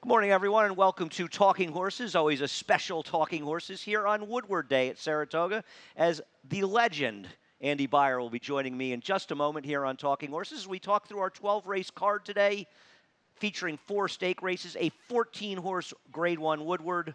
Good morning, everyone, and welcome to Talking Horses. Always a special Talking Horses here on Woodward Day at Saratoga, as the legend Andy Beyer will be joining me in just a moment here on Talking Horses. We talk through our 12-race card today, featuring 4 stake races, a 14-horse Grade 1 Woodward,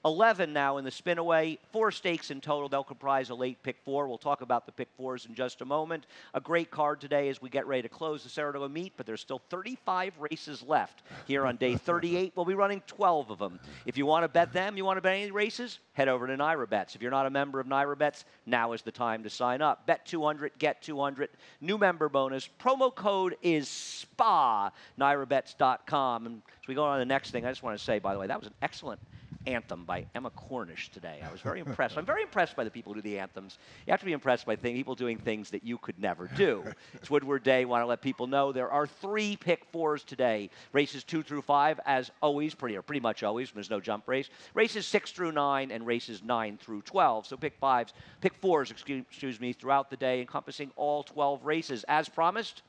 11 now in the spin-away, 4 stakes in total. They'll comprise a late pick 4. We'll talk about the pick 4s in just a moment. A great card today as we get ready to close the Saratoga meet, but there's still 35 races left here on day 38. We'll be running 12 of them. If you want to bet them, you want to bet any races, head over to NYRA Bets. If you're not a member of NYRA Bets, now is the time to sign up. Bet 200, get 200. New member bonus. Promo code is SPA, NYRABets.com. And as we go on to the next thing, I just want to say, by the way, that was an excellent anthem by Emma Cornish today. I was very impressed. I'm very impressed by the people who do the anthems. You have to be impressed by people doing things that you could never do. It's Woodward Day. Want to let people know there are 3 pick 4s today. Races 2 through 5, as always, pretty much always, when there's no jump race. Races 6 through 9 and races 9 through 12. So pick 4s, excuse me, throughout the day, encompassing all 12 races. As promised,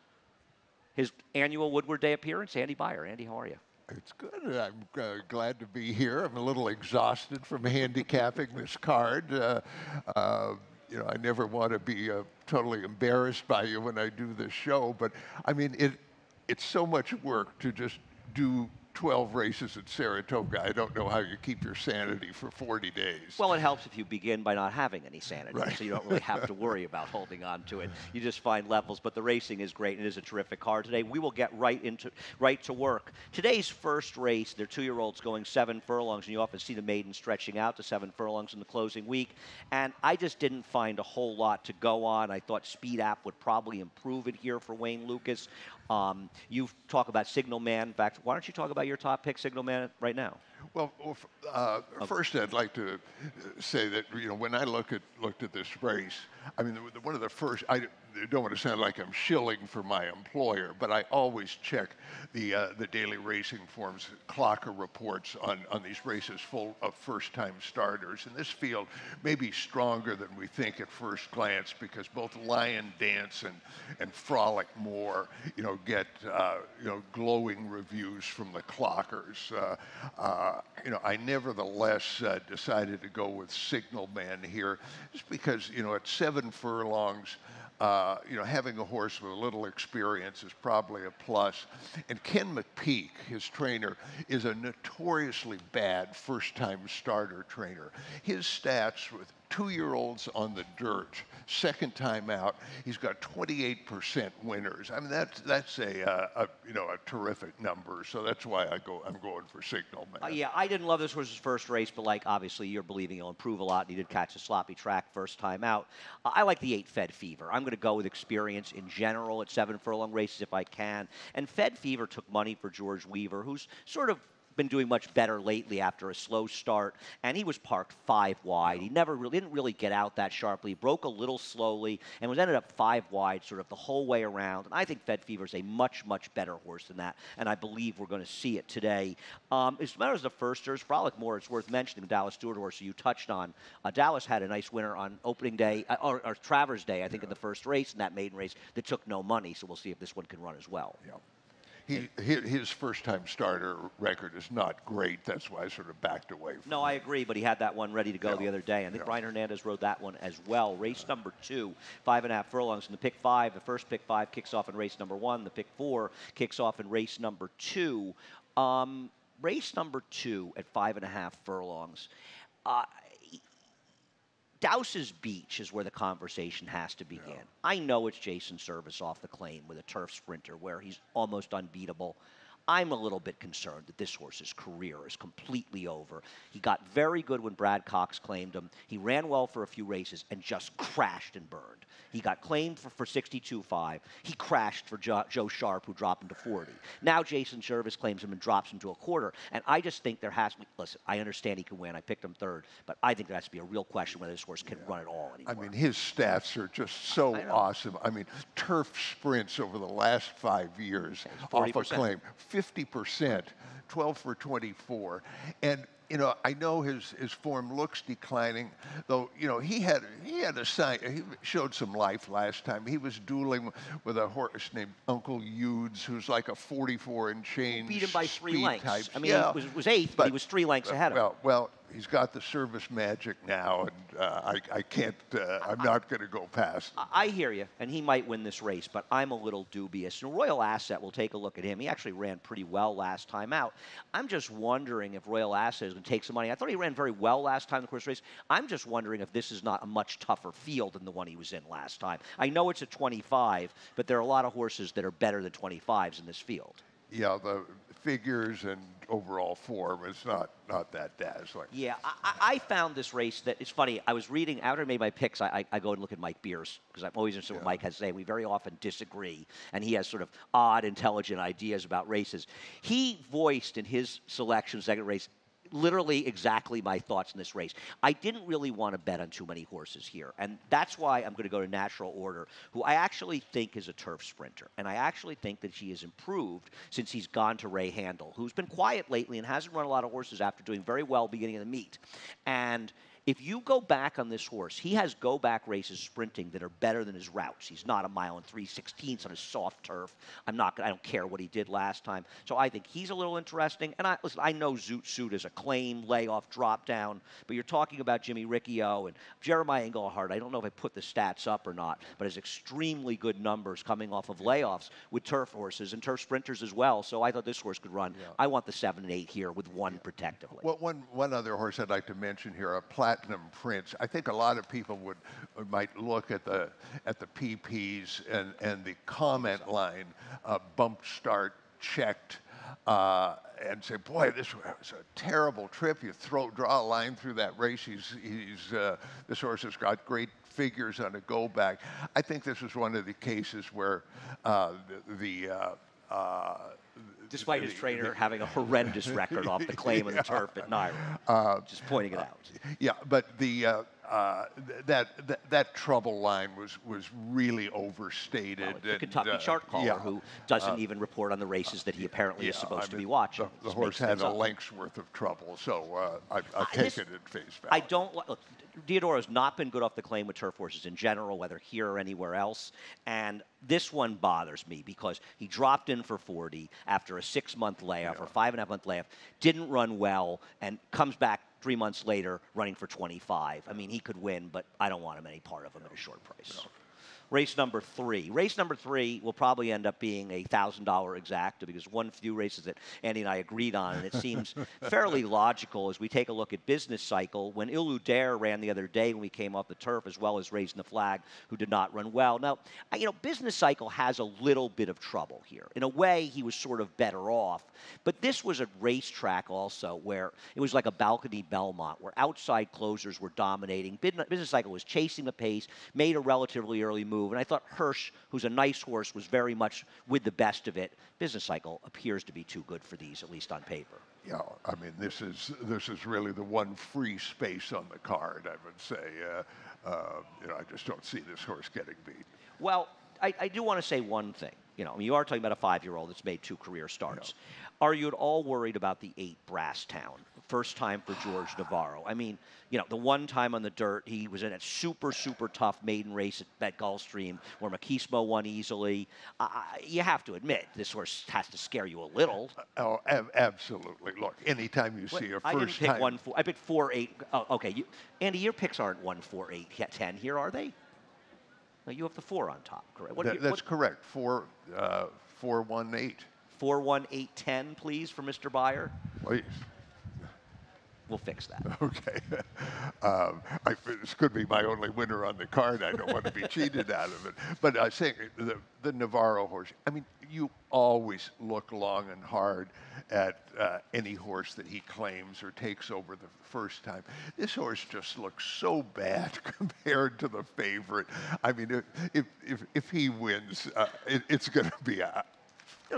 his annual Woodward Day appearance, Andy Beyer. Andy, how are you? It's good. I'm glad to be here. I'm a little exhausted from handicapping this card. You know, I never want to be totally embarrassed by you when I do this show, but I mean, it's so much work to just do 12 races at Saratoga. I don't know how you keep your sanity for 40 days. Well, it helps if you begin by not having any sanity, right. So you don't really have to worry about holding on to it. You just find levels, but the racing is great, and it is a terrific card today. We will get right to work. Today's first race, they're 2-year-olds going 7 furlongs, and you often see the maidens stretching out to 7 furlongs in the closing week, and I just didn't find a whole lot to go on. I thought Speed App would probably improve it here for Wayne Lucas. You talk about Signal Man. In fact, why don't you talk about your top pick, Signal Man, right now? Well, first I'd like to say that, you know, when I looked at this race, I mean, one of the first, I don't want to sound like I'm shilling for my employer, but I always check the daily racing forms, clocker reports on these races full of first-time starters. And this field may be stronger than we think at first glance, because both Lion Dance and Frolic More, you know, get glowing reviews from the clockers. You know, I nevertheless decided to go with Signal Man here, just because, you know, at 7 furlongs, you know, having a horse with a little experience is probably a plus. And Ken McPeak, his trainer, is a notoriously bad first-time starter trainer. His stats with 2-year-olds on the dirt, second time out, he's got 28% winners. I mean, that's a terrific number. So that's why I'm going for Signal Man. Yeah, I didn't love this horse's first race, but like obviously you're believing he'll improve a lot. And he did catch a sloppy track first time out. I like the 8 Fed Fever. I'm going to go with experience in general at 7 furlong races if I can. And Fed Fever took money for George Weaver, who's sort of been doing much better lately after a slow start, and he was parked 5 wide. He didn't really get out that sharply. He broke a little slowly and ended up 5 wide sort of the whole way around. And I think Fed Fever is a much, much better horse than that, and I believe we're going to see it today. As matter as the firsters, Frolic More, it's worth mentioning, the Dallas Stewart horse you touched on. Dallas had a nice winner on opening day, or Travers Day, I think, in the first race, in that maiden race that took no money, so we'll see if this one can run as well. Yeah. His first-time starter record is not great. That's why I sort of backed away from No, I agree, but he had that one ready to go the other day. I think Brian Hernandez rode that one as well. Race number 2, 5.5 furlongs in the pick 5. The first pick 5 kicks off in race number 1. The pick 4 kicks off in race number 2. Race number 2 at 5.5 furlongs. Douse's Beach is where the conversation has to begin. Yeah. I know it's Jason Service off the claim with a turf sprinter where he's almost unbeatable. I'm a little bit concerned that this horse's career is completely over. He got very good when Brad Cox claimed him. He ran well for a few races and just crashed and burned. He got claimed for 62.5. He crashed for Joe Sharp, who dropped him to 40. Now Jason Service claims him and drops him to a quarter. And I just think there has to be, listen, I understand he can win. I picked him 3rd. But I think there has to be a real question whether this horse can run at all anymore. I mean, his stats are just so awesome. I mean, turf sprints over the last 5 years off a claim. 50%, 12 for 24. And you know, I know his form looks declining, though. You know, he had a sign. He showed some life last time. He was dueling with a horse named Uncle Eudes, who's like a 44 and change. Beat him by 3 lengths. Type. I mean, yeah, he was eighth, but he was 3 lengths ahead of him. Well, he's got the service magic now, and I can't. I'm not going to go past him. I hear you, and he might win this race, but I'm a little dubious. And Royal Asset, we'll take a look at him. He actually ran pretty well last time out. I'm just wondering if Royal Asset is going to take some money. I thought he ran very well last time in the course race. I'm just wondering if this is not a much tougher field than the one he was in last time. I know it's a 25, but there are a lot of horses that are better than 25s in this field. Yeah, the figures and overall form is not that dazzling. Yeah, I found this race that it's funny. I was reading after I made my picks. I go and look at Mike Beers because I'm always interested in what Mike has to say. We very often disagree, and he has sort of odd, intelligent ideas about races. He voiced in his selection second race literally exactly my thoughts in this race. I didn't really want to bet on too many horses here, and that's why I'm going to go to Natural Order, who I actually think is a turf sprinter, and I actually think that she has improved since he's gone to Ray Handel, who's been quiet lately and hasn't run a lot of horses after doing very well beginning of the meet. And if you go back on this horse, he has go-back races sprinting that are better than his routes. He's not a mile and 3/16 on a soft turf. I don't care what he did last time. So I think he's a little interesting. And listen, I know Zoot Suit is a claim, layoff, drop down, but you're talking about Jimmy Riccio and Jeremiah Englehart. I don't know if I put the stats up or not, but has extremely good numbers coming off of layoffs with turf horses and turf sprinters as well. So I thought this horse could run. Yeah. I want the 7 and 8 here with one protectively. Well, one other horse I'd like to mention here, a Platinum Prince. I think a lot of people might look at the PPs and the comment line, bumped start, checked, and say, boy, this was a terrible trip. You draw a line through that race. This horse has got great figures on a go back. I think this is one of the cases where despite his trainer having a horrendous record off the claim on the turf at Naira. Just pointing it out. Yeah, but that trouble line was really overstated. The Kentucky chart caller who doesn't even report on the races that he apparently is supposed to be watching. The horse had a length's worth of trouble, so I take it at face value. I don't look. Diodoro has not been good off the claim with turf horses in general, whether here or anywhere else. And this one bothers me because he dropped in for 40 after a 6-month layoff or 5.5-month layoff, didn't run well, and comes back 3 months later running for 25. I mean, he could win, but I don't want him any part of him at a short price. No. Race number 3. Race number 3 will probably end up being a $1,000 exacta because one few races that Andy and I agreed on, and it seems fairly logical as we take a look at Business Cycle. When Illudaire ran the other day when we came off the turf, as well as Raising the Flag, who did not run well. Now, Business Cycle has a little bit of trouble here. In a way, he was sort of better off, but this was a racetrack also where it was like a balcony Belmont, where outside closers were dominating. Business Cycle was chasing the pace, made a relatively early move. And I thought Hirsch, who's a nice horse, was very much with the best of it. Business Cycle appears to be too good for these, at least on paper. Yeah, I mean, this is really the one free space on the card, I would say. I just don't see this horse getting beat. Well, I do want to say one thing. You are talking about a 5-year-old that's made 2 career starts. Yeah. Are you at all worried about the 8 Brasstown? First time for George Navarro. I mean, the one time on the dirt, he was in a super, super tough maiden race at Gulfstream where Makismo won easily. You have to admit, this horse has to scare you a little. Oh, absolutely. Look, anytime you see a first time. I didn't pick 1-4. I picked 4-8. Oh, okay. Andy, your picks aren't 1-4-8, 10 here, are they? No, you have the 4 on top, correct? That's correct. 4-1-8. 4-1-8-10, please, for Mr. Beyer. Please. We'll fix that. Okay. This could be my only winner on the card. I don't want to be cheated out of it. But I think the Navarro horse, I mean, you always look long and hard at any horse that he claims or takes over the first time. This horse just looks so bad compared to the favorite. I mean, if he wins, it's going to be a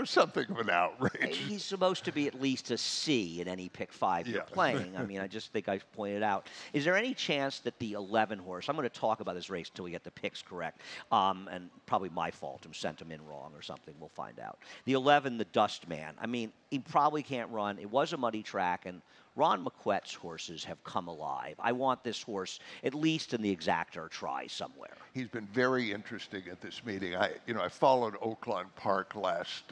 something of an outrage. He's supposed to be at least a C in any pick 5 you're Yeah. playing. I mean, I just think I pointed out. Is there any chance that the 11 horse, I'm going to talk about this race until we get the picks correct, and probably my fault, I sent him in wrong or something, we'll find out. The 11, the Dust Man, I mean, he probably can't run. It was a muddy track, and Ron McQuett's horses have come alive. I want this horse at least in the exactor try somewhere. He's been very interesting at this meeting. I followed Oakland Park last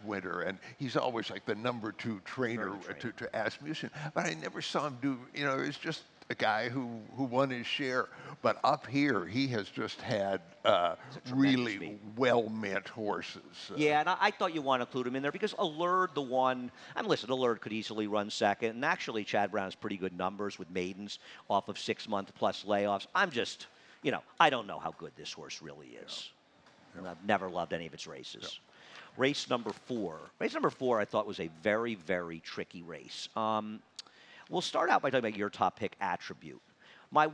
winter, and he's always like the number 2 trainer to Asmussen. But I never saw him do. It's just a guy who won his share. But up here, he has just had really well-meant horses. Yeah, and I thought you want to include him in there because Allure, the one, listen, Allure could easily run second, and actually Chad Brown has pretty good numbers with maidens off of 6-month plus layoffs. I'm just, I don't know how good this horse really is. And I've never loved any of its races. Race number 4. Race number 4 I thought was a very, very tricky race. We'll start out by talking about your top pick, Attribute. My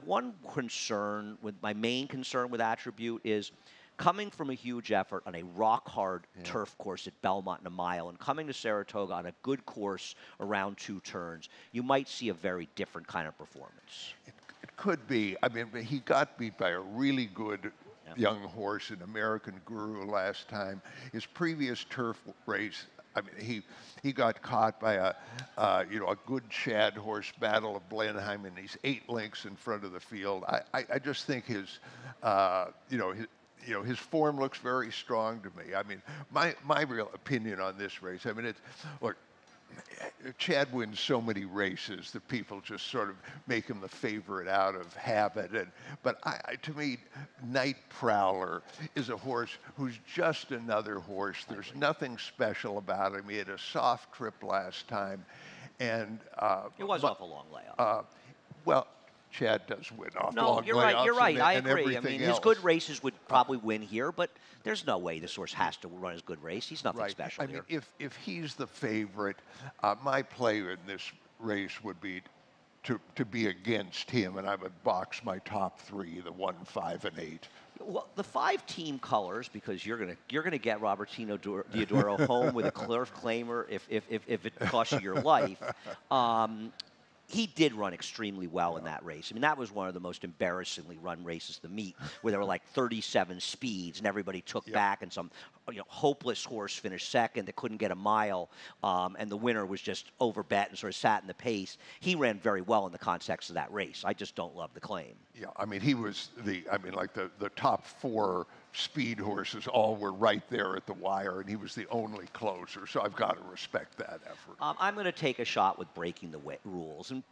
main concern with Attribute is coming from a huge effort on a rock-hard turf course at Belmont in a mile and coming to Saratoga on a good course around 2 turns, you might see a very different kind of performance. It could be. I mean, he got beat by a really good young horse, an American Guru last time. His previous turf race, I mean, he got caught by a good Chad horse, Battle of Blenheim, and he's 8 lengths in front of the field. I just think his his form looks very strong to me. I mean, my real opinion on this race, I mean, look, Chad wins so many races that people just sort of make him the favorite out of habit. But to me, Night Prowler is a horse who's just another horse. There's nothing special about him. He had a soft trip last time, and it was off a long layoff. Well, Chad does win off no, long you're layoffs. right. You're right. I and agree. I mean, else. his good races would probably win here, but there's no way this horse has to run his good race. He's nothing special I here. mean, if he's the favorite, my play in this race would be to be against him, and I would box my top 3, the 1, 5, and 8. Well, the 5 team colors, because you're gonna get Robertino Diodoro home with a clear claimer if it costs you your life. He did run extremely well in that race. I mean, that was one of the most embarrassingly run races to meet, where there were like 37 speeds, and everybody took back, and some hopeless horse finished second that couldn't get a mile, and the winner was just overbet and sort of sat in the pace. He ran very well in the context of that race. I just don't love the claim. Yeah, I mean, he was the top 4 speed horses all were right there at the wire, and he was the only closer, so I've got to respect that effort. I'm going to take a shot with breaking the rules. And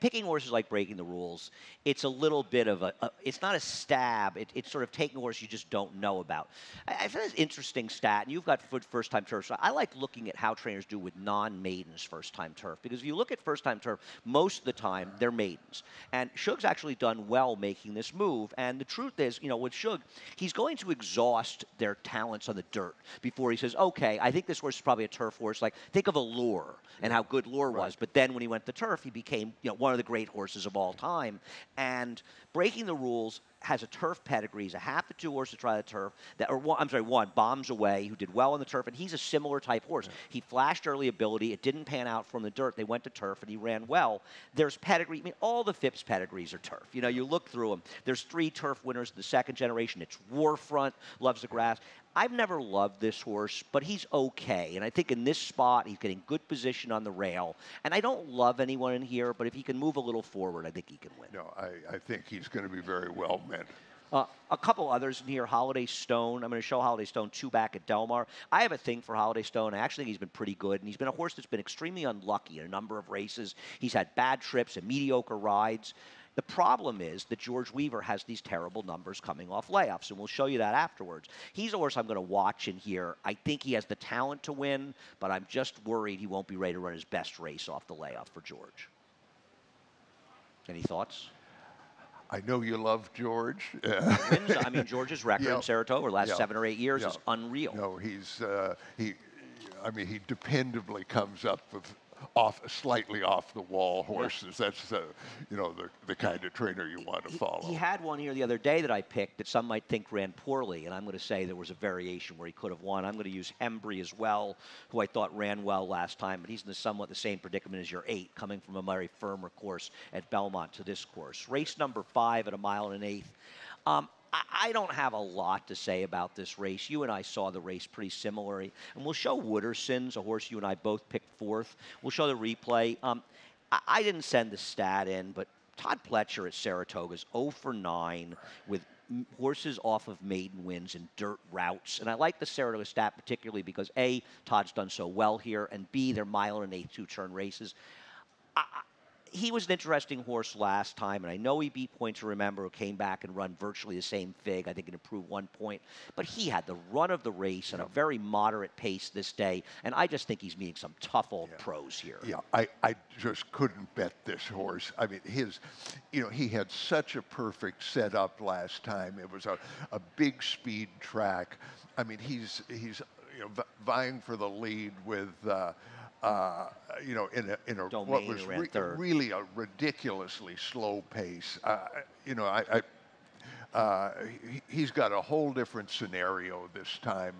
picking horses like breaking the rules, it's a little bit of it's not a stab. It's sort of taking a horse you just don't know about. I find this interesting stat, and you've got first-time turf, so I like looking at how trainers do with non-maidens first-time turf, because if you look at first-time turf, most of the time they're maidens. And Shug's actually done well making this move, and the truth is, with Shug, he's going to exhaust their talents on the dirt before he says, okay, I think this horse is probably a turf horse. Like, think of Allure and how good Allure was. But then when he went to turf, he became one of the great horses of all time. And breaking the rules has a turf pedigree. He's a half to 2 horse to try the turf. One, Bombs Away, who did well on the turf, and he's a similar type horse. Yeah. He flashed early ability. It didn't pan out from the dirt. They went to turf, and he ran well. There's pedigree. I mean, all the Phipps pedigrees are turf. You look through them. There's 3 turf winners in the second generation. It's Warfront, loves the grass. I've never loved this horse, but he's okay. And I think in this spot, he's getting good position on the rail. And I don't love anyone in here, but if he can move a little forward, I think he can win. No, I think he's going to be very well meant. A couple others in here, Holiday Stone. I'm going to show Holiday Stone 2 back at Del Mar. I have a thing for Holiday Stone. I actually think he's been pretty good, and he's been a horse that's been extremely unlucky in a number of races. He's had bad trips and mediocre rides. The problem is that George Weaver has these terrible numbers coming off layoffs, and we'll show you that afterwards. He's a horse I'm going to watch in here. I think he has the talent to win, but I'm just worried he won't be ready to run his best race off the layoff for George. Any thoughts? I know you love George. I mean, George's record in Saratoga the last 7 or 8 years is unreal. No, he dependably comes up with slightly off the wall horses. That's you know, the kind of trainer you want to follow. He had one here the other day that I picked that some might think ran poorly, and I'm going to say there was a variation where he could have won. I'm going to use Hembry as well, who I thought ran well last time, but he's in somewhat the same predicament as your 8, coming from a very firmer course at Belmont to this course. Race number 5 at 1 1/8 miles. I don't have a lot to say about this race. You and I saw the race pretty similarly. And we'll show Wooderson's, a horse you and I both picked 4th. We'll show the replay. I didn't send the stat in, but Todd Pletcher at Saratoga's 0 for 9 with horses off of maiden wins in dirt routes. And I like the Saratoga stat particularly because, A, Todd's done so well here, and B, they're 1 1/8 mile two-turn races. He was an interesting horse last time, and I know he beat Point to Remember, who came back and run virtually the same fig. I think it improved 1 point. But he had the run of the race at a very moderate pace this day, and I just think he's meeting some tough old pros here. Yeah, I just couldn't bet this horse. I mean, you know, he had such a perfect setup last time. It was a big speed track. I mean, he's you know, vying for the lead with. You know, in a what was really a ridiculously slow pace. You know, he's got a whole different scenario this time.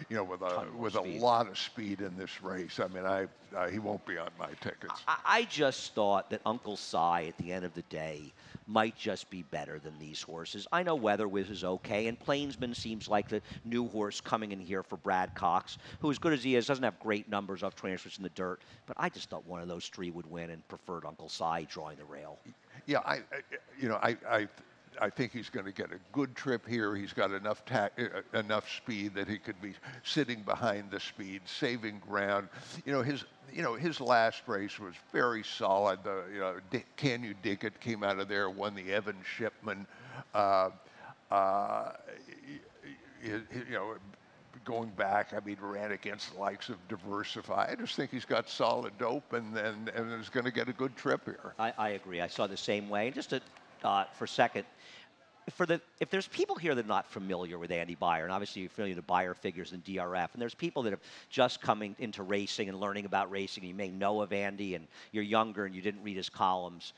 You know, with a lot of speed in this race. I mean, he won't be on my tickets. I just thought that Uncle Si at the end of the day might just be better than these horses. I know Weather Whiz is okay, and Plainsman seems like the new horse coming in here for Brad Cox, who, as good as he is, doesn't have great numbers off TRAINERSTATS in the dirt. But I just thought one of those 3 would win, and preferred Uncle Si drawing the rail. Yeah, you know, I think he's going to get a good trip here. He's got enough speed that he could be sitting behind the speed, saving ground. You know, his last race was very solid. You know, Can You Dig It came out of there, won the Evan Shipman. You know, going back, I mean, ran against the likes of Diversify. I just think he's got solid dope and is going to get a good trip here. I agree. I saw the same way. Just to, for a second, if there's people here that are not familiar with Andy Beyer, and obviously you're familiar with the Beyer figures in DRF, and there's people that have just coming into racing and learning about racing, and you may know of Andy, and you're younger and you didn't read his columns.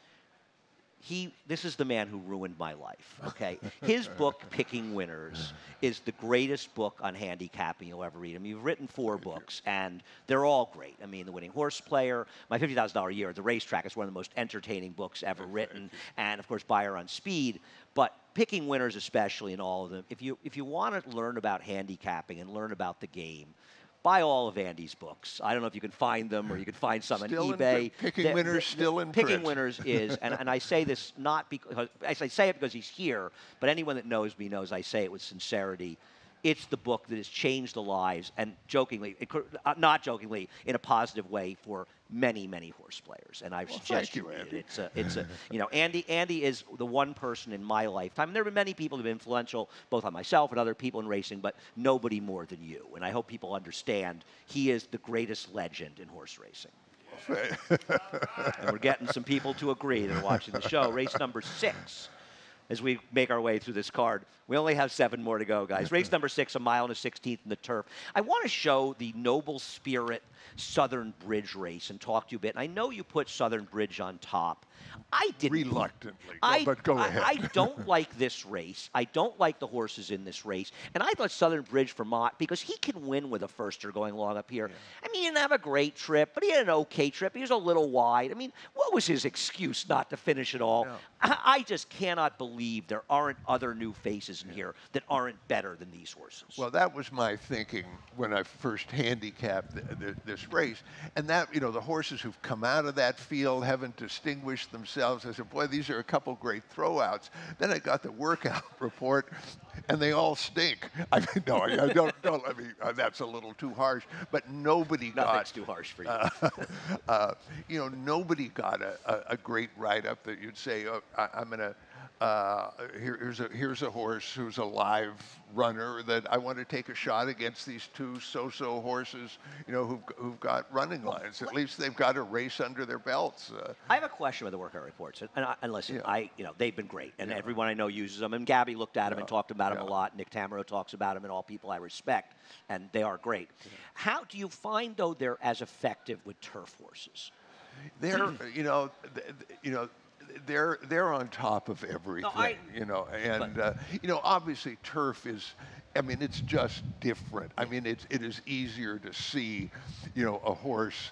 This is the man who ruined my life, okay? His book, Picking Winners, is the greatest book on handicapping you'll ever read. I mean, you've written 4 books, and they're all great. I mean, The Winning Horse Player, My $50,000 a Year at the Racetrack is one of the most entertaining books ever written, and, of course, Beyer on Speed. But Picking Winners especially in all of them, if you want to learn about handicapping and learn about the game, buy all of Andy's books. I don't know if you can find them or you can find some on eBay. Picking Winners still in print. Picking Winners is, and I say this not because, I say it because he's here, but anyone that knows me knows I say it with sincerity. It's the book that has changed the lives, and jokingly, not jokingly, in a positive way for many, many horse players. And I suggest you read it. It's a, you know, Andy is the one person in my lifetime. And there have been many people who have been influential, both on myself and other people in racing, but nobody more than you. And I hope people understand he is the greatest legend in horse racing. And we're getting some people to agree that are watching the show. Race number 6. As we make our way through this card. We only have 7 more to go, guys. Race number 6, 1 1/16 miles in the turf. I want to show the Noble Spirit Southern Bridge race and talk to you a bit. And I know you put Southern Bridge on top. I didn't. Reluctantly, but go ahead. I don't like this race. I don't like the horses in this race. And I thought Southern Bridge for Mott, because he can win with a firster going along up here. Yeah. I mean, he didn't have a great trip, but he had an okay trip. He was a little wide. I mean, what was his excuse not to finish it all? No. I just cannot believe there aren't other new faces in here that aren't better than these horses. Well, that was my thinking when I first handicapped this race. And that, you know, the horses who've come out of that field haven't distinguished themselves. I said, boy, these are a couple great throwouts. Then I got the workout report, and they all stink. I mean, no, don't let me, that's a little too harsh. But nobody got... Nothing's too harsh for you. You know, nobody got a great write-up that you'd say, oh, I'm going to here's a horse who's a live runner that I want to take a shot against these two so-so horses, you know, who've got running lines. At least they've got a race under their belts. I have a question with the workout reports, and listen, you know, they've been great, and everyone I know uses them. And Gabby looked at them and talked about them a lot. Nick Tamaro talks about them, and all people I respect, and they are great. How do you find though they're as effective with turf horses? They're, they're on top of everything, you know, and you know, obviously turf is, I mean, it's just different. I mean, it is easier to see, you know, a horse,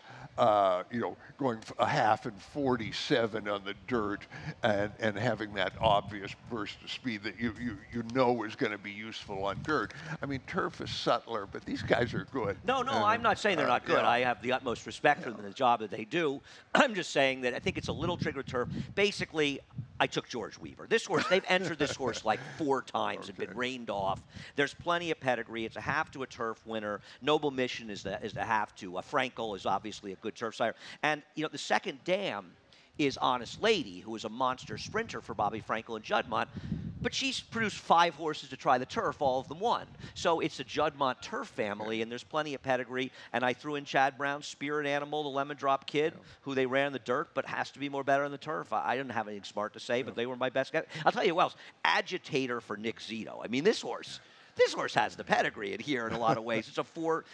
you know, going a half and 47 on the dirt and having that obvious burst of speed that you know is going to be useful on dirt. I mean, turf is subtler, but these guys are good. No, I'm not saying they're not good. I have the utmost respect for them and the job that they do. I'm just saying that I think it's a little trigger turf. Basically, I took George Weaver. This horse, they've entered this horse like 4 times and been rained off. There's plenty of pedigree. It's a half to a turf winner. Noble Mission is the half to. Frankel is obviously a good turf sire. And, you know, the second dam is Honest Lady, who is a monster sprinter for Bobby Frankel and Juddmonte. But she's produced 5 horses to try the turf, all of them won. So it's a Juddmonte turf family, and there's plenty of pedigree. And I threw in Chad Brown's Spirit Animal, the Lemon Drop Kid, who they ran in the dirt, but has to be more better on the turf. I didn't have anything smart to say, but they were my best guy. I'll tell you who else. Agitator for Nick Zito. I mean, this horse has the pedigree in here in a lot of ways. It's a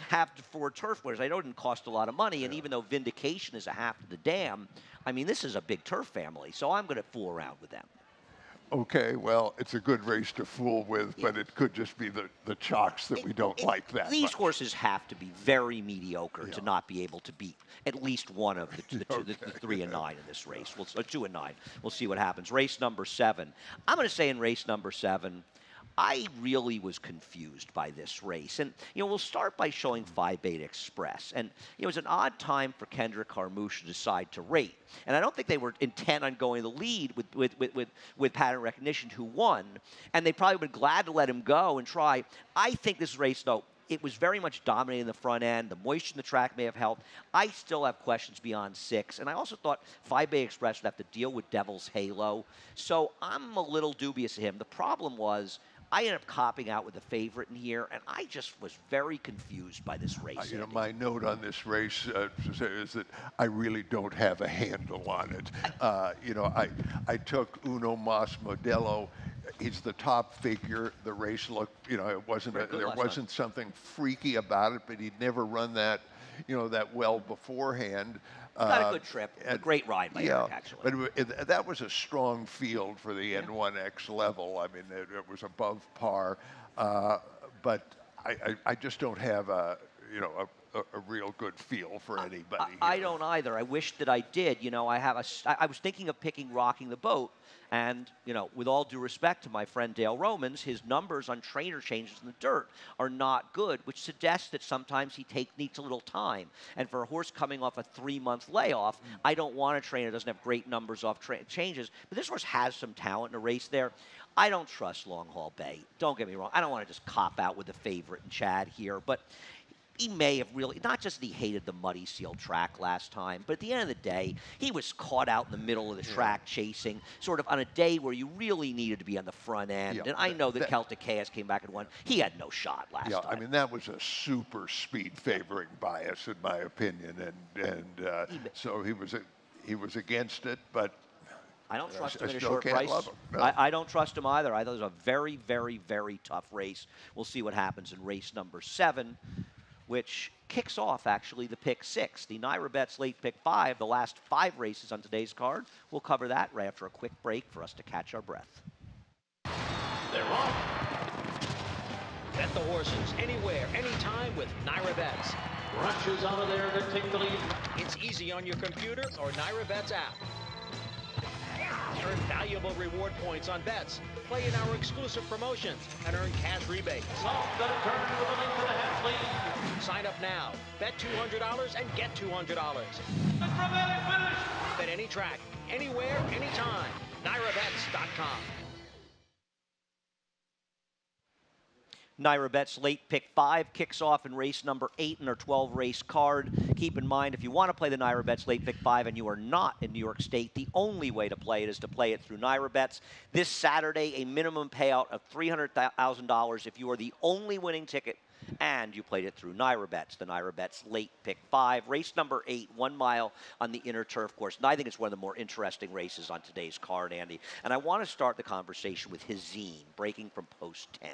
half to 4 turf winners. I know it didn't cost a lot of money, and even though Vindication is a half to the dam, I mean, this is a big turf family, so I'm going to fool around with them. Okay, well, it's a good race to fool with, but it could just be the chocks that we don't like that These much. horses have to be very mediocre to not be able to beat at least one of the 3 and 9 in this race. 2 and 9. We'll see what happens. Race number 7. I'm going to say in race number 7, I really was confused by this race. And, you know, we'll start by showing Phi Beta Express. And, you know, it was an odd time for Kendrick Harmouche to decide to rate. And I don't think they were intent on going the lead with pattern recognition, who won. And they probably would have been glad to let him go and try. I think this race, though, it was very much dominating in the front end. The moisture in the track may have helped. I still have questions beyond 6. And I also thought Phi Beta Express would have to deal with Devil's Halo. So I'm a little dubious of him. The problem was, I ended up copping out with the favorite in here, and I just was very confused by this race. You know, my note on this race is that I really don't have a handle on it. You know, I took Uno Mas Modelo. He's the top figure. The race looked, you know, there wasn't something freaky about it, but he'd never run that, you know, that well beforehand. Got a good trip. A great ride by Eric, actually. But that was a strong field for the N1X level. I mean, it was above par. But I just don't have a real good feel for anybody. I don't either. I wish that I did. You know, I was thinking of picking Rocking the Boat. And, you know, with all due respect to my friend Dale Romans, his numbers on trainer changes in the dirt are not good, which suggests that sometimes he needs a little time. And for a horse coming off a 3-month layoff, I don't want a trainer that doesn't have great numbers off changes. But this horse has some talent in a race there. I don't trust Long Haul Bay. Don't get me wrong. I don't want to just cop out with the favorite in Chad here. But he may have really, not just that he hated the muddy seal track last time, but at the end of the day, he was caught out in the middle of the track chasing, sort of on a day where you really needed to be on the front end. And I know that Celtic Chaos came back and won. He had no shot last time. I mean, that was a super speed favoring bias, in my opinion. And so he was against it, but I don't trust him in a short price. No. I don't trust him either. I thought it was a very, very, very tough race. We'll see what happens in race number 7. Which kicks off, actually, the pick 6. The Naira Bets late pick 5, the last 5 races on today's card. We'll cover that right after a quick break for us to catch our breath. They're off. Bet the horses anywhere, anytime with Naira Bets. Rushes out of there to take the lead. It's easy on your computer or Naira Bets app. Earn valuable reward points on bets. Play in our exclusive promotions and earn cash rebates. Sign up now. Bet $200 and get $200. Bet any track, anywhere, anytime. NairaBets.com. Naira Bet's late pick 5 kicks off in race number 8 in our 12 race card. Keep in mind, if you want to play the Naira Bet's late pick 5 and you are not in New York State, the only way to play it is to play it through Naira Bets. This Saturday, a minimum payout of $300,000 if you are the only winning ticket and you played it through Naira Bets, the Naira Bets late pick 5. Race number 8, 1 mile on the inner turf course. And I think it's one of the more interesting races on today's card, Andy. And I want to start the conversation with Hazine, breaking from post 10.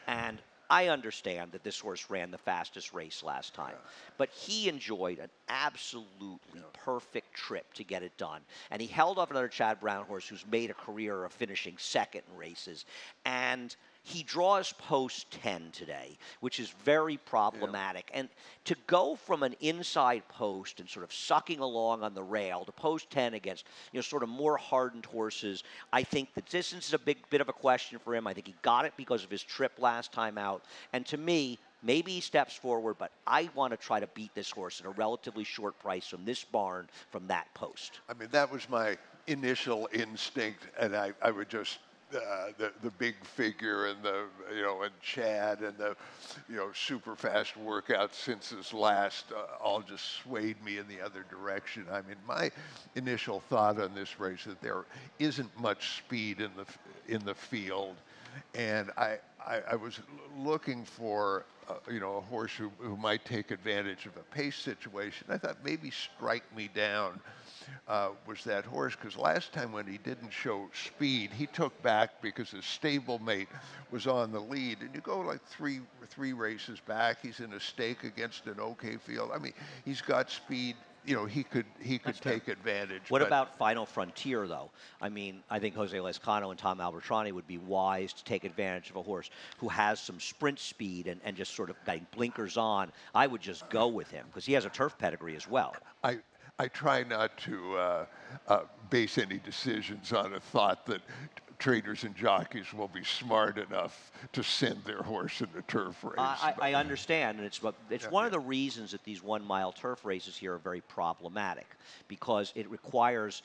And I understand that this horse ran the fastest race last time, but he enjoyed an absolutely perfect trip to get it done. And he held up another Chad Brown horse who's made a career of finishing second in races. And he draws post 10 today, which is very problematic. And to go from an inside post and sort of sucking along on the rail to post 10 against, sort of more hardened horses, I think the distance is a bit of a question for him. I think he got it because of his trip last time out. And to me, maybe he steps forward, but I want to try to beat this horse at a relatively short price from this barn, from that post. I mean, that was my initial instinct, and I would just the big figure and and Chad and the super fast workouts since his last all just swayed me in the other direction. I mean, my initial thought on this race is that there isn't much speed in the field, and I was looking for a horse who might take advantage of a pace situation. I thought maybe Strike Me Down was that horse, because last time when he didn't show speed, he took back because his stablemate was on the lead. And you go like three races back, he's in a stake against an okay field. I mean, he's got speed. He could take advantage. What about Final Frontier, though? I mean, I think Jose Lescano and Tom Albertrani would be wise to take advantage of a horse who has some sprint speed and just sort of getting blinkers on. I would just go with him because he has a turf pedigree as well. I try not to base any decisions on a thought that trainers and jockeys will be smart enough to send their horse in the turf race. I understand, and it's one of the reasons that these 1 mile turf races here are very problematic, because it requires,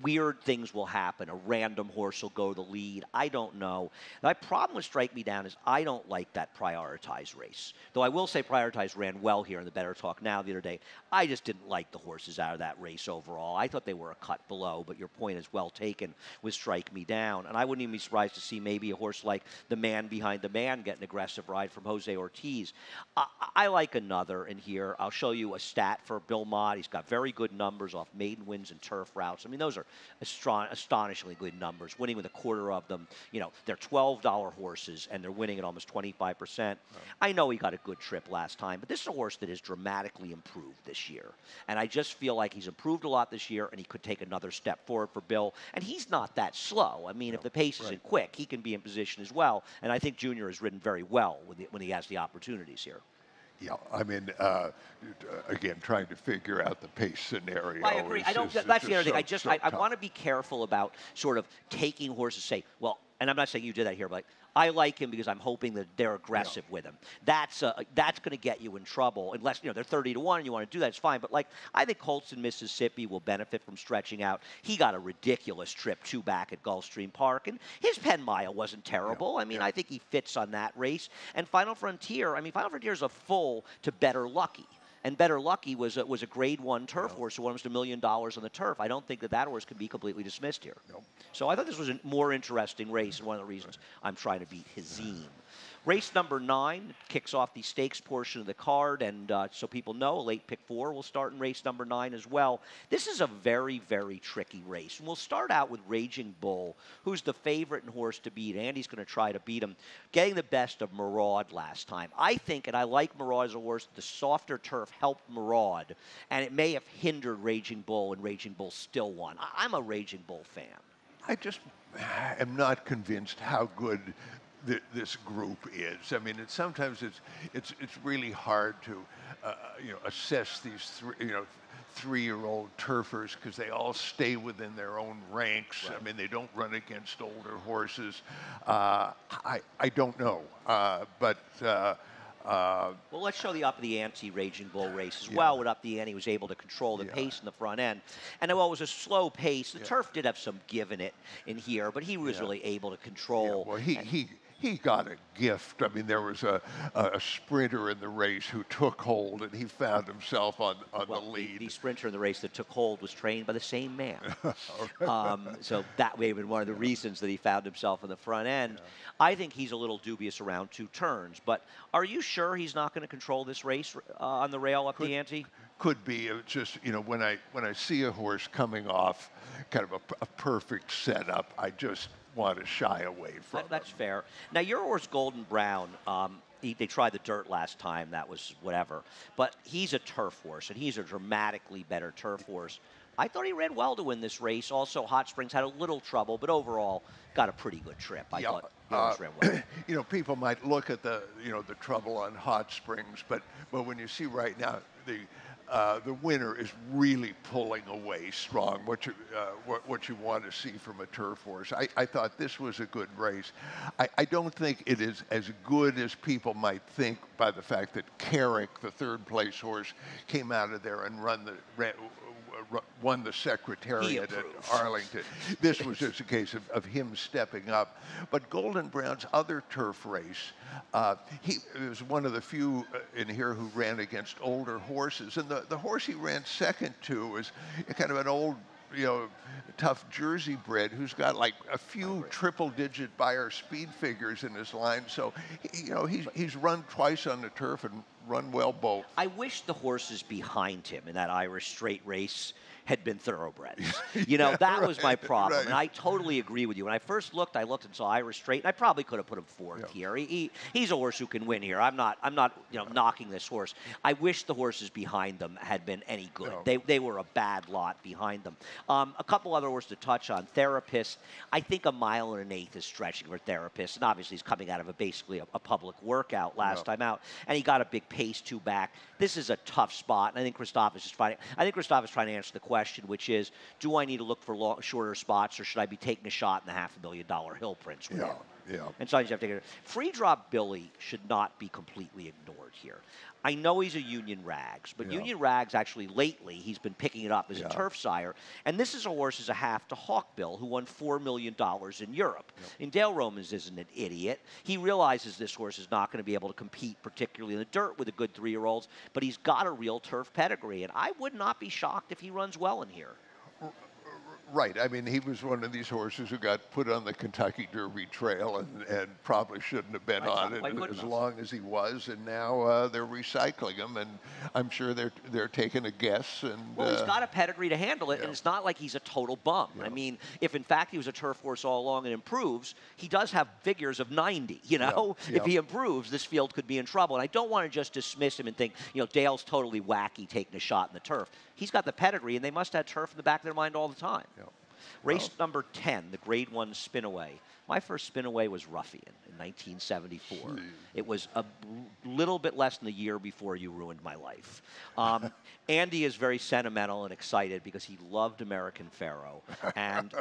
weird things will happen. A random horse will go the lead. I don't know. My problem with Strike Me Down is I don't like that Prioritized race. Though I will say Prioritized ran well here in the Better Talk Now the other day. I just didn't like the horses out of that race overall. I thought they were a cut below, but your point is well taken with Strike Me Down. And I wouldn't even be surprised to see maybe a horse like The Man Behind the Man get an aggressive ride from Jose Ortiz. I like another in here. I'll show you a stat for Bill Mott. He's got very good numbers off maiden wins and turf routes. I mean, those are astonishingly good numbers, winning with a quarter of them. They're $12 horses, and they're winning at almost 25%. I know he got a good trip last time, but this is a horse that has dramatically improved this year. And I just feel like he's improved a lot this year, and he could take another step forward for Bill. And he's not that slow. I mean, if the pace isn't quick, he can be in position as well. And I think Junior has ridden very well when he has the opportunities here. Yeah, I mean, again, trying to figure out the pace scenario. Well, I agree. That's the other thing. I want to be careful about sort of taking horses. Say, well, and I'm not saying you did that here, but I like him because I'm hoping that they're aggressive with him. That's going to get you in trouble unless they're 30-1 and you want to do that. It's fine. But I think Colston, Mississippi will benefit from stretching out. He got a ridiculous trip back at Gulfstream Park, and his Penn Mile wasn't terrible. I mean, I think he fits on that race. And Final Frontier. I mean, Final Frontier is a full to Better Lucky. And Better Lucky was a Grade 1 turf horse who won almost $1 million on the turf. I don't think that horse can be completely dismissed here. Nope. So I thought this was a more interesting race, and one of the reasons I'm trying to beat Hazine. Race number 9 kicks off the stakes portion of the card, and so people know, a late pick 4 will start in race number 9 as well. This is a very, very tricky race. And we'll start out with Raging Bull, who's the favorite and horse to beat. Andy's going to try to beat him, getting the best of Maraud last time. I think, and I like Maraud as a horse, the softer turf helped Maraud, and it may have hindered Raging Bull, and Raging Bull still won. I'm a Raging Bull fan. I just am not convinced how good this group is. I mean, sometimes it's really hard to assess these three-year-old turfers because they all stay within their own ranks. Right. I mean, they don't run against older horses. I don't know, but. Well, let's show the up the ante Raging Bull race as well. With up the ante, he was able to control the pace in the front end. And while it was a slow pace, the turf did have some give in it in here, but he was really able to control. Well, he got a gift. I mean, there was a sprinter in the race who took hold, and he found himself on the lead. The sprinter in the race that took hold was trained by the same man. So that may have been one of the reasons that he found himself in the front end. Yeah. I think he's a little dubious around 2 turns, but are you sure he's not going to control this race on the rail up the ante? Could be. It's just, you know, when I see a horse coming off kind of a perfect setup, I just want to shy away from it. That's fair. Now, your horse, Golden Brown, they tried the dirt last time. That was whatever. But he's a turf horse, and he's a dramatically better turf horse. I thought he ran well to win this race. Also, Hot Springs had a little trouble, but overall got a pretty good trip. I thought the horse ran well. You know, people might look at the trouble on Hot Springs, but when you see right now the winner is really pulling away strong. What you want to see from a turf horse. I thought this was a good race. I don't think it is as good as people might think by the fact that Carrick, the 3rd place horse, came out of there and won the Secretariat at Arlington. This was just a case of him stepping up. But Golden Brown's other turf race, he was one of the few in here who ran against older horses. And the horse he ran second to was kind of an old, tough Jersey bred who's got like a few triple-digit Beyer speed figures in his line. So, he's run twice on the turf and run well both. I wish the horses behind him in that Irish straight race had been thoroughbreds. That was my problem. Right. And I totally agree with you. When I first looked, I looked and saw Irish straight, and I probably could have put him 4th here. He's a horse who can win here. I'm not knocking this horse. I wish the horses behind them had been any good. No. They were a bad lot behind them. A couple other horses to touch on. Therapist, I think 1.1 1/8 is stretching for Therapist, and obviously he's coming out of basically a public workout last time out, and he got a big pace 2 back. This is a tough spot, and I think Christophe is trying to answer the question, which is, do I need to look for shorter spots, or should I be taking a shot in the $500,000 Hill Prince win? Yeah. And sometimes you have to take it. Free Drop Billy should not be completely ignored here. I know he's a Union Rags, but Union Rags actually lately he's been picking it up as a turf sire. And this is a horse as a half to Hawkbill who won $4 million in Europe. And Dale Romans isn't an idiot. He realizes this horse is not going to be able to compete, particularly in the dirt with the good 3-year-olds, but he's got a real turf pedigree. And I would not be shocked if he runs well in here. Right. I mean, he was one of these horses who got put on the Kentucky Derby trail and probably shouldn't have been on it as long as he was. And now they're recycling him, and I'm sure they're taking a guess. And well, he's got a pedigree to handle it, and it's not like he's a total bum. I mean, if in fact he was a turf horse all along and improves, he does have figures of 90. If he improves, this field could be in trouble. And I don't want to just dismiss him and think, Dale's totally wacky taking a shot in the turf. He's got the pedigree, and they must have turf in the back of their mind all the time. Race number 10, the Grade 1 Spinaway. My first Spinaway was Ruffian in 1974. It was a little bit less than the year before you ruined my life. Andy is very sentimental and excited because he loved American Pharoah. And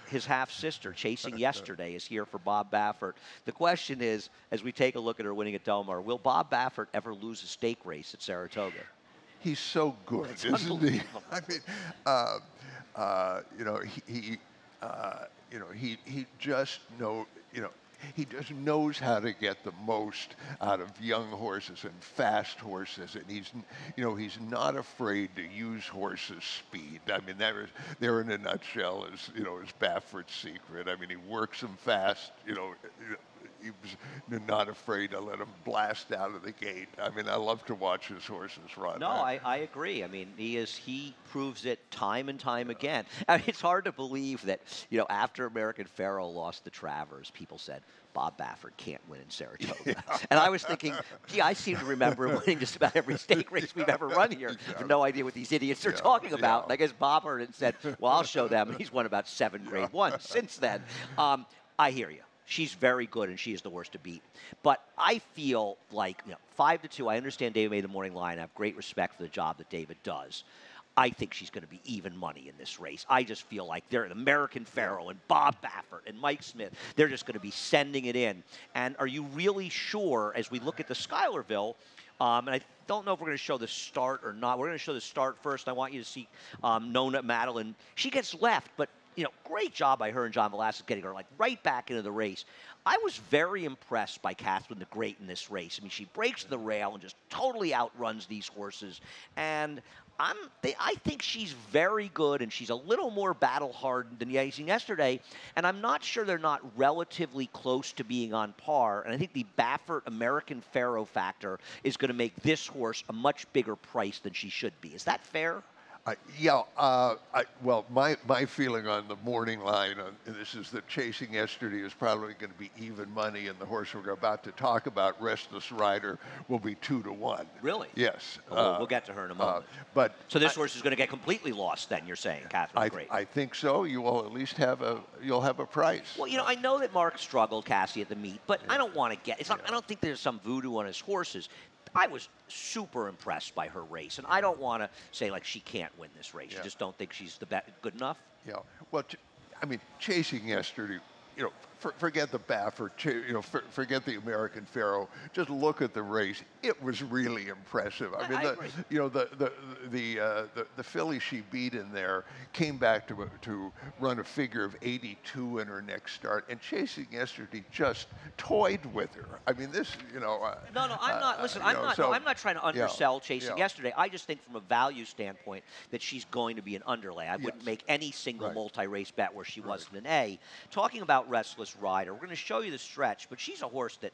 his half-sister, Chasing Yesterday, is here for Bob Baffert. The question is, as we take a look at her winning at Del Mar, will Bob Baffert ever lose a stake race at Saratoga? He's so good, isn't he? I mean, he just he just knows how to get the most out of young horses and fast horses, and he's not afraid to use horses' speed. I mean, there in a nutshell is Baffert's secret. I mean, he works them fast. He was not afraid to let him blast out of the gate. I mean, I love to watch his horses run. No, I agree. I mean, he proves it time and time again. I mean, it's hard to believe that, after American Pharoah lost the Travers, people said, Bob Baffert can't win in Saratoga. And I was thinking, gee, I seem to remember him winning just about every stake race we've ever run here. I have no idea what these idiots are talking about. And I guess Bob heard it and said, well, I'll show them. And he's won about 7 Grade 1s since then. I hear you. She's very good, and she is the worst to beat. But I feel like 5-2. I understand David made the morning line. I have great respect for the job that David does. I think she's going to be even money in this race. I just feel like they're an American Pharoah and Bob Baffert and Mike Smith. They're just going to be sending it in. And are you really sure, as we look at the Schuylerville, and I don't know if we're going to show the start or not. We're going to show the start first. I want you to see Nona Madeline. She gets left, but great job by her and John Velasquez getting her right back into the race. I was very impressed by Catherine the Great in this race. I mean, she breaks the rail and just totally outruns these horses. And I think she's very good, and she's a little more battle-hardened than yesterday. And I'm not sure they're not relatively close to being on par. And I think the Baffert American Pharoah factor is going to make this horse a much bigger price than she should be. Is that fair? Well, my feeling on the morning line and this is that Chasing Yesterday is probably going to be even money, and the horse we're about to talk about, Restless Rider, will be 2-1. Really? Yes. We'll get to her in a moment. So this horse is going to get completely lost, then, you're saying, Catherine the Great? I think so. You will at least have a price. Well, I know that Mark struggled, Cassie, at the meet, but I don't want to get. It's not. I don't think there's some voodoo on his horses. I was super impressed by her race, and I don't want to say like she can't win this race. I just don't think she's good enough. Yeah. Well, I mean, Chasing Yesterday, forget the Baffert, forget the American Pharoah. Just look at the race. It was really impressive. I mean, the filly she beat in there came back to run a figure of 82 in her next start, and Chasing Yesterday just toyed with her. I mean, this, No, I'm not. Listen, I'm not trying to undersell Chasing Yesterday. I just think from a value standpoint that she's going to be an underlay. I wouldn't make any single multi-race bet where she wasn't an A. Talking about Restless Rider, we're going to show you the stretch, but she's a horse that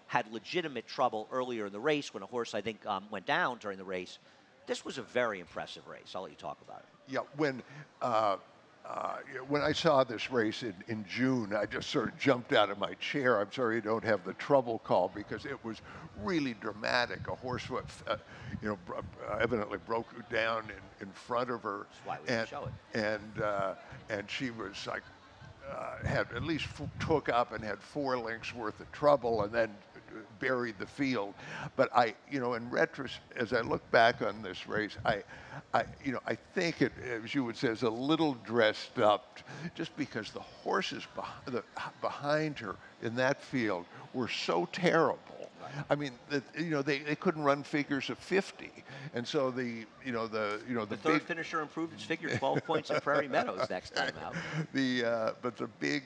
had legitimate trouble earlier in the race when a horse I think went down during the race. This was a very impressive race. I'll let you talk about it. Yeah, when I saw this race in June, I just sort of jumped out of my chair. I'm sorry you don't have the trouble call, because it was really dramatic. A horse, evidently broke down in front of her. That's why we didn't show it. And she was like, had at least took up and had 4 lengths worth of trouble, and then buried the field. But in retrospect, as I look back on this race, I think it, as you would say, is a little dressed up, just because the horses behind her in that field were so terrible. I mean, they couldn't run figures of 50, and so the third finisher improved his figure 12 points at Prairie Meadows next time out. But the big.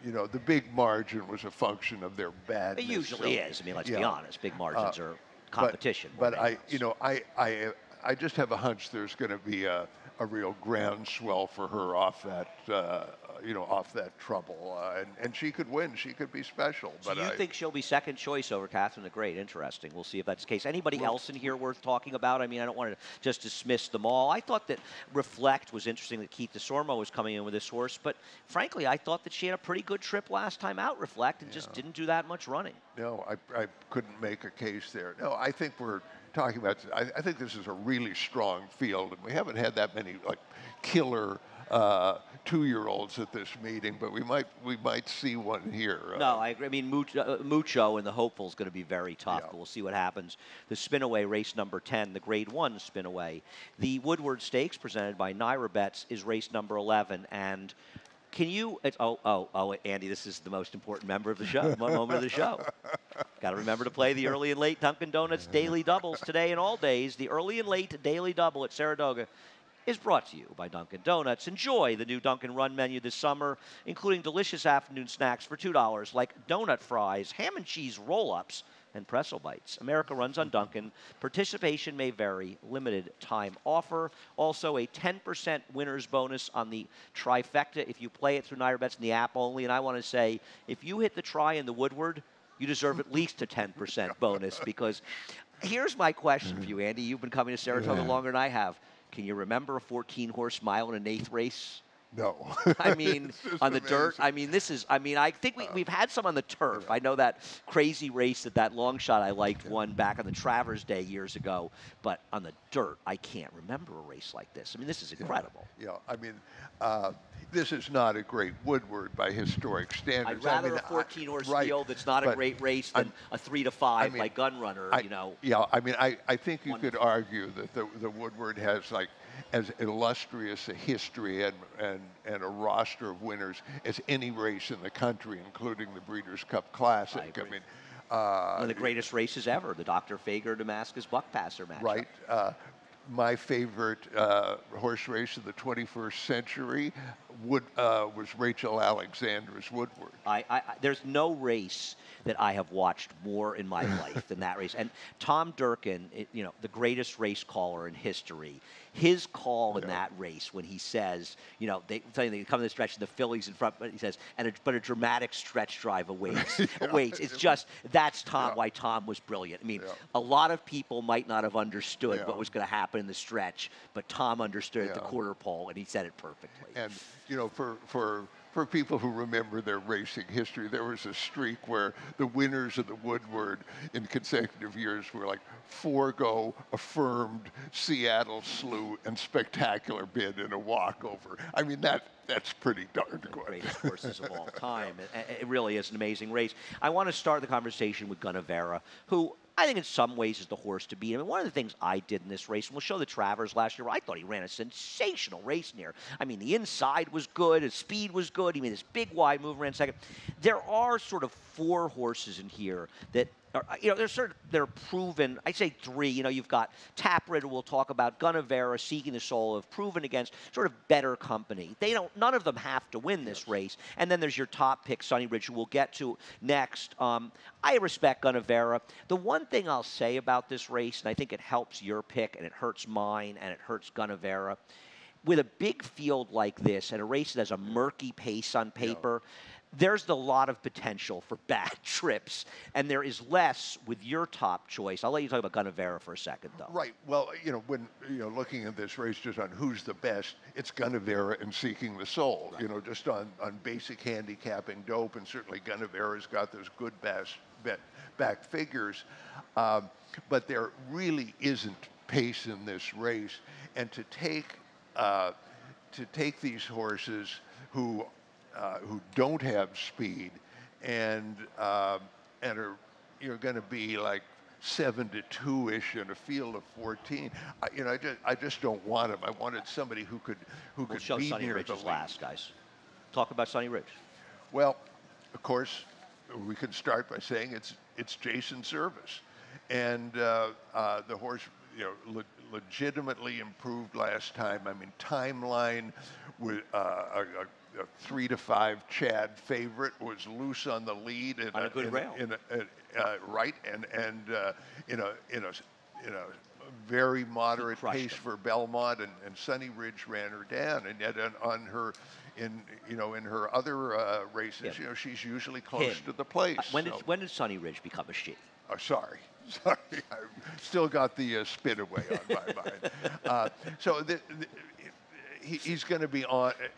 The big margin was a function of their badness. It usually is. I mean, let's be honest. Big margins are competition. But I just have a hunch there's going to be a real groundswell for her off that trouble, and she could win. She could be special. So you think she'll be second choice over Catherine the Great? Interesting. We'll see if that's the case. Anybody else in here worth talking about? I mean, I don't want to just dismiss them all. I thought that Reflect was interesting, that Keith DeSormo was coming in with this horse, but frankly, I thought that she had a pretty good trip last time out, Reflect, and just didn't do that much running. No, I couldn't make a case there. No, I think we're talking about. I think this is a really strong field, and we haven't had that many killer 2-year-olds at this meeting, but we might see one here. No, I agree. I mean, Mucho and the Hopeful is going to be very tough, but we'll see what happens. The Spinaway race number 10, the Grade 1 Spinaway. The Woodward Stakes, presented by Naira Bets, is race number 11, and can you? Andy, this is the most important member of the show. Moment of the show. Got to remember to play the early and late Dunkin' Donuts daily doubles today and all days. The early and late daily double at Saratoga is brought to you by Dunkin' Donuts. Enjoy the new Dunkin' Run menu this summer, including delicious afternoon snacks for $2 like donut fries, ham and cheese roll-ups, and pretzel bites. America runs on Dunkin'. Participation may vary. Limited time offer. Also, a 10% winner's bonus on the TRIFECTA if you play it through Naira Bets in the app only. And I want to say, if you hit the try in the Woodward, you deserve at least a 10% bonus, because here's my question for you, Andy. You've been coming to Saratoga longer than I have. Can you remember a 14-horse mile in an 8th race? No. I mean, on the dirt. I mean, I think we've had some on the turf. I know that crazy race that long shot I liked won back on the Travers Day years ago. But on the dirt, I can't remember a race like this. I mean, this is incredible. Yeah. I mean, this is not a great Woodward by historic standards. I'd rather a 14-horse field that's not a great race than a 3-5 by Gunrunner. Yeah. I mean, I think you could argue that the Woodward has as illustrious a history and a roster of winners as any race in the country, including the Breeders' Cup Classic. I mean, one of the greatest races ever, the Dr. Fager Damascus Buckpasser matchup. Right. My favorite horse race of the 21st century was Rachel Alexander's Woodward. There's no race that I have watched more in my life than that race. And Tom Durkin, the greatest race caller in history, his call in that race when he says, they come to the stretch and the filly's in front, but he says, but a dramatic stretch drive awaits. It's just, that's Tom, why Tom was brilliant. I mean, a lot of people might not have understood what was going to happen in the stretch, but Tom understood at the quarter pole, and he said it perfectly. And, for people who remember their racing history, there was a streak where the winners of the Woodward in consecutive years were like Forgo, Affirmed, Seattle Slew, and Spectacular Bid in a walkover. I mean, that's pretty darn good. Greatest horses of all time. It really is an amazing race. I want to start the conversation with Gunnevera, who I think in some ways is the horse to beat. I mean, one of the things I did in this race, and we'll show the Travers last year, I thought he ran a sensational race near. I mean, the inside was good, his speed was good, he made this big wide move, ran second. There are sort of 4 horses in here that they're proven. I'd say 3. You've got Taprid, we'll talk about, Gunnevera, Seeking the Soul, have proven against sort of better company. None of them have to win this race. And then there's your top pick, Sunny Ridge, who we'll get to next. I respect Gunnevera. The one thing I'll say about this race, and I think it helps your pick, and it hurts mine, and it hurts Gunnevera, with a big field like this, and a race that has a murky pace on paper, there's a lot of potential for bad trips, and there is less with your top choice. I'll let you talk about Gunnevera for a second, though. Right. Well, when looking at this race just on who's the best, it's Gunnevera and Seeking the Soul. Right. Just on basic handicapping dope, and certainly Gunnevera's got those good back figures, but there really isn't pace in this race, and to take these horses who don't have speed and are going to be like 7-2-ish in a field of 14. I just don't want him. I wanted somebody who could show be Sunny near Ridge's the lead. last, guys. Talk about Sunny Ridge. Well, of course, we can start by saying it's Jason Service, and the horse legitimately improved last time. I mean, Timeline with a 3-5 Chad favorite was loose on the lead on a good rail, right, and in a very moderate pace for Belmont, and Sunny Ridge ran her down, and yet on her in her other races, she's usually close to the place. When did Sunny Ridge become a she? Sorry, I've still got the spin away on my mind. So he's going to be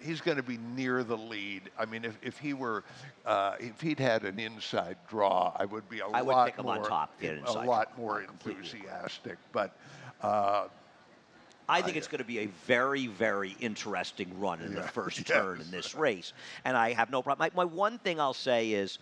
he's going to be near the lead. I mean, if he'd had an inside draw, I would be a lot more enthusiastic. But I think it's going to be a very, very interesting run in the first turn in this race, and I have no problem. My one thing I'll say is,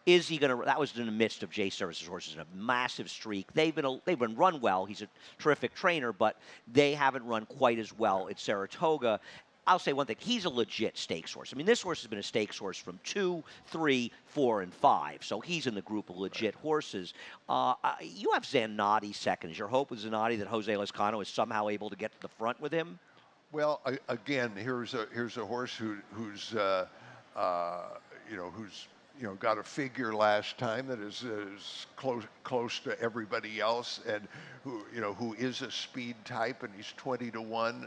is he going to? That was in the midst of Jay Service's horses in a massive streak. They've been run well. He's a terrific trainer, but they haven't run quite as well at Saratoga. I'll say one thing: he's a legit stakes horse. I mean, this horse has been a stakes horse from 2, 3, 4, and 5, so he's in the group of legit horses. You have Zanotti second. Is your hope with Zanotti that Jose Lezcano is somehow able to get to the front with him? Well, again, here's a horse who's got a figure last time that is close to everybody else, and who is a speed type, and he's 20-1.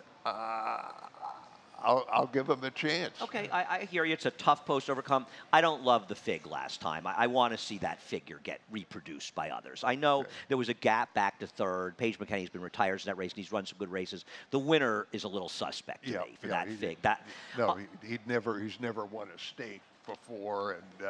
I'll give him a chance. Okay, I hear you. It's a tough post to overcome. I don't love the fig last time. I want to see that figure get reproduced by others. I know there was a gap back to third. Paige McKenney's been retired in that race, and he's run some good races. The winner is a little suspect to me for that fig. He's never won a stake before, and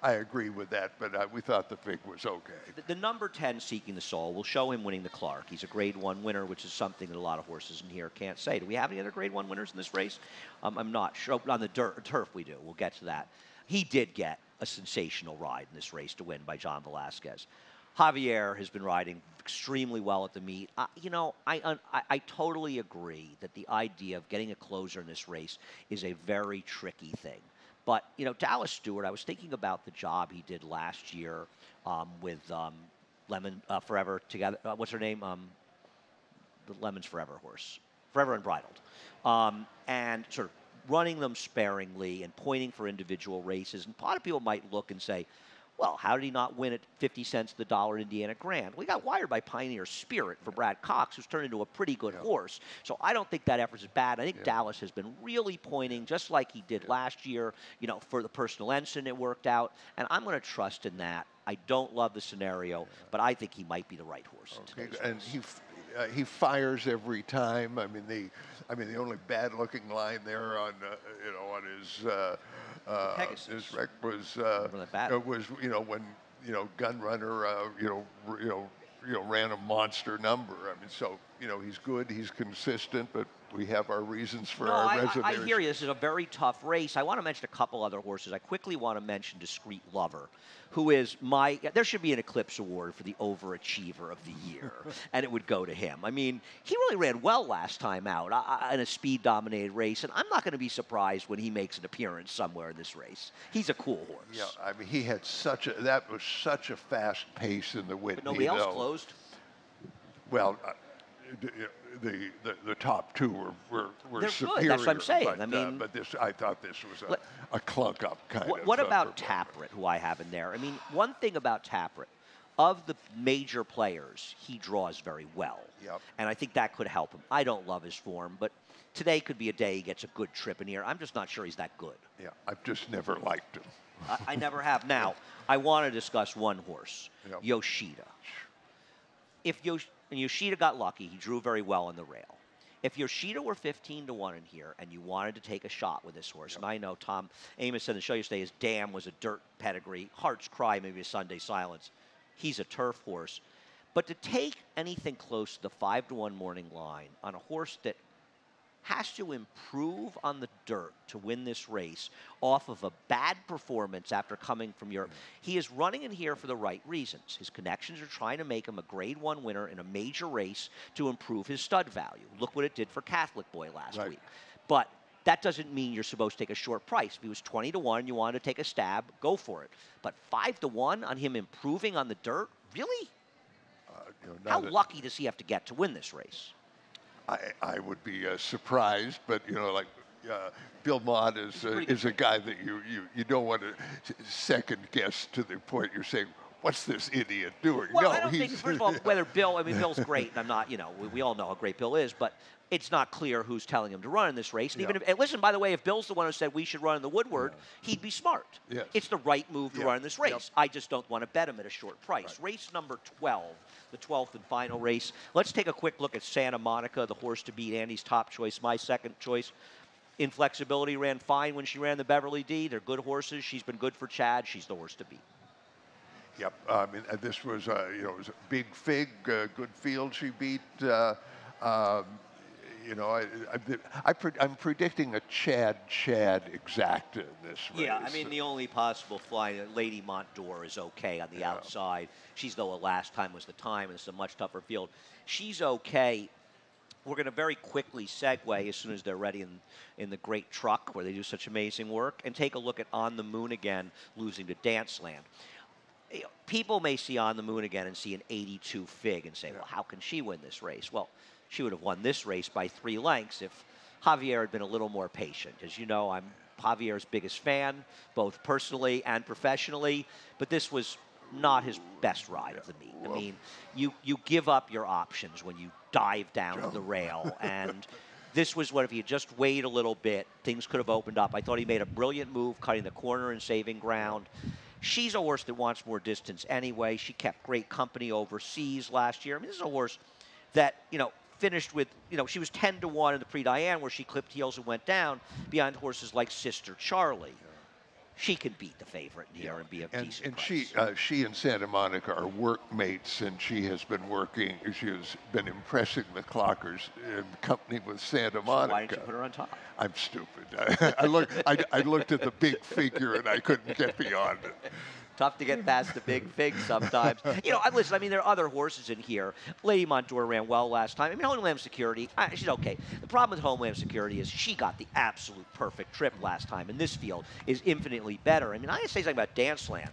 I agree with that, but we thought the fig was okay. The number 10, Seeking the Soul, will show him winning the Clark. He's a Grade 1 winner, which is something that a lot of horses in here can't say. Do we have any other Grade 1 winners in this race? I'm not sure. On the turf, we do. We'll get to that. He did get a sensational ride in this race to win by John Velasquez. Javier has been riding extremely well at the meet. I totally agree that the idea of getting a closer in this race is a very tricky thing. But, Dallas Stewart, I was thinking about the job he did last year with Lemon Forever together. What's her name? The Lemons Forever horse. Forever Unbridled. And sort of running them sparingly and pointing for individual races. And a lot of people might look and say, well, how did he not win at 50 cents the dollar Indiana Grand? We got wired by Pioneer Spirit for Brad Cox, who's turned into a pretty good horse. So I don't think that effort is bad. I think Dallas has been really pointing, just like he did last year, you know, for the personal ensign it worked out. And I'm going to trust in that. I don't love the scenario, but I think he might be the right horse. And he fires every time. I mean, the only bad-looking line there on you know, on his wreck was you know, when, you know, Gunrunner ran a monster number. I mean, so, you know, he's good, he's consistent, but we have our reasons for our reservations. I hear you. This is a very tough race. I want to mention a couple other horses. I quickly want to mention Discreet Lover, who is there should be an Eclipse Award for the overachiever of the year, and it would go to him. I mean, he really ran well last time out in a speed-dominated race, and I'm not going to be surprised when he makes an appearance somewhere in this race. He's a cool horse. Yeah, I mean, he had that was such a fast pace in the Whitney. But nobody else closed? Well, the top two were They're superior. Good. That's what I'm saying. But, I mean, but I thought this was a clunk up kind of. What about Tapwrit, who I have in there? I mean, one thing about Tapwrit, of the major players, he draws very well. Yep. And I think that could help him. I don't love his form, but today could be a day he gets a good trip in here. I'm just not sure he's that good. Yeah, I've just never liked him. I never have. Now, I want to discuss one horse, Yep. Yoshida. And Yoshida got lucky. He drew very well on the rail. If Yoshida were 15-1 in here and you wanted to take a shot with this horse, and I know Tom Amos said in the show yesterday his dam was a dirt pedigree, Heart's Cry, maybe a Sunday Silence. He's a turf horse. But to take anything close to the 5-1 morning line on a horse that has to improve on the dirt to win this race off of a bad performance after coming from Europe. He is running in here for the right reasons. His connections are trying to make him a Grade 1 winner in a major race to improve his stud value. Look what it did for Catholic Boy last week. But that doesn't mean you're supposed to take a short price. If he was 20-1 and you wanted to take a stab, go for it. But 5-1 on him improving on the dirt? Really? How lucky does he have to get to win this race? I would be surprised, but you know, like Bill Mott is a guy that you don't want to second guess to the point you're saying, what's this idiot doing? Well, no, I don't think, first of all, whether Bill, I mean, Bill's great, and I'm not, you know, we all know how great Bill is, but it's not clear who's telling him to run in this race. And even if, and listen, by the way, if Bill's the one who said we should run in the Woodward, he'd be smart. Yes. It's the right move to run in this race. I just don't want to bet him at a short price. Race number 12, the 12th and final race. Let's take a quick look at Santa Monica, the horse to beat. Andy's top choice, my second choice. Inflexibility ran fine when she ran the Beverly D. They're good horses. She's been good for Chad. She's the horse to beat. Yep. I mean, this was, you know, it was a big fig, good field she beat. You know, I'm predicting a Chad exacta in this race. Yeah, I mean, the only possible fly, Lady Montdor is okay on the outside. She's, though, last time was the time, and it's a much tougher field. She's okay. We're going to very quickly segue as soon as they're ready in the great truck where they do such amazing work and take a look at On the Moon Again losing to Danceland. People may see On the Moon Again and see an 82 fig and say, well, how can she win this race? Well, she would have won this race by 3 lengths if Javier had been a little more patient. As you know, I'm Javier's biggest fan, both personally and professionally, but this was not his best ride of the meet. I mean, you give up your options when you dive down to the rail, and this was what if he had just waited a little bit, things could have opened up. I thought he made a brilliant move, cutting the corner and saving ground. She's a horse that wants more distance anyway. She kept great company overseas last year. I mean, this is a horse that, you know, finished with, you know, she was 10-1 in the Prix Diane where she clipped heels and went down behind horses like Sister Charlie. She can beat the favorite in here and be a decent price. And she and Santa Monica are workmates, and she has been impressing the clockers in company with Santa Monica. Why didn't you put her on top? I'm stupid. I looked at the big figure and I couldn't get beyond it. Tough to get past the big fig sometimes. You know, listen, I mean, there are other horses in here. Lady Montdor ran well last time. I mean, Homeland Security, she's okay. The problem with Homeland Security is she got the absolute perfect trip last time, and this field is infinitely better. I mean, I gotta say something about Danceland.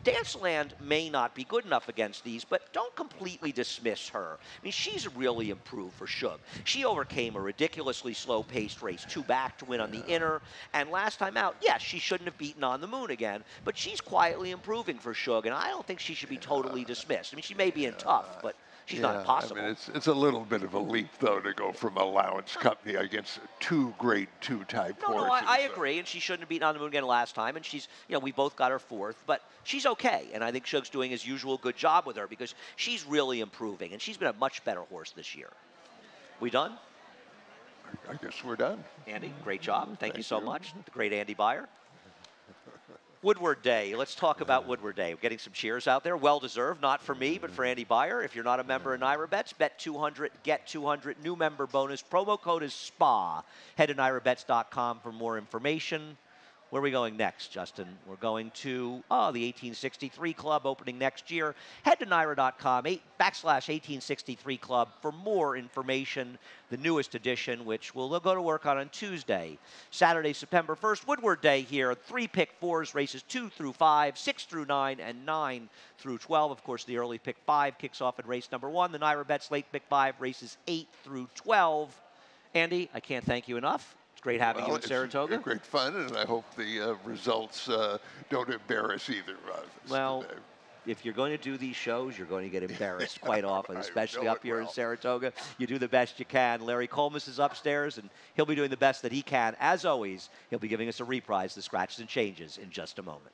Danceland may not be good enough against these, but don't completely dismiss her. I mean, she's really improved for Shug. She overcame a ridiculously slow-paced race 2 back to win on the inner, and last time out, yes, she shouldn't have beaten On the Moon again, but she's quietly improving for Shug, and I don't think she should be totally dismissed. I mean, she may be in tough, but she's not impossible. I mean, it's a little bit of a leap, though, to go from Allowance Company against 2 grade 2 type horses. No, I agree, and she shouldn't have beaten On the Moon again last time, and she's, we both got her 4th, but she's okay, and I think Shug's doing his usual good job with her because she's really improving, and she's been a much better horse this year. We done? I guess we're done. Andy, great job. Thank you so much. The great Andy Beyer. Woodward Day. Let's talk about Woodward Day. We're getting some cheers out there. Well-deserved, not for me, but for Andy Beyer. If you're not a member of NYRABETS, bet 200, get 200. New member bonus. Promo code is SPA. Head to NYRABETS.com for more information. Where are we going next, Justin? We're going to, the 1863 Club opening next year. Head to NYRA.com, /1863 Club for more information. The newest edition, which we'll go to work on Tuesday. Saturday, September 1st, Woodward Day here. 3 pick 4s, races 2 through 5, 6 through 9, and 9 through 12. Of course, the early pick 5 kicks off at race number 1. The NYRABETS late pick 5, races 8 through 12. Andy, I can't thank you enough. Great having you in Saratoga. It's great fun, and I hope the results don't embarrass either of us. Well, today. If you're going to do these shows, you're going to get embarrassed quite often, especially up here in Saratoga. You do the best you can. Larry Colmus is upstairs, and he'll be doing the best that he can. As always, he'll be giving us a reprise, the scratches and changes, in just a moment.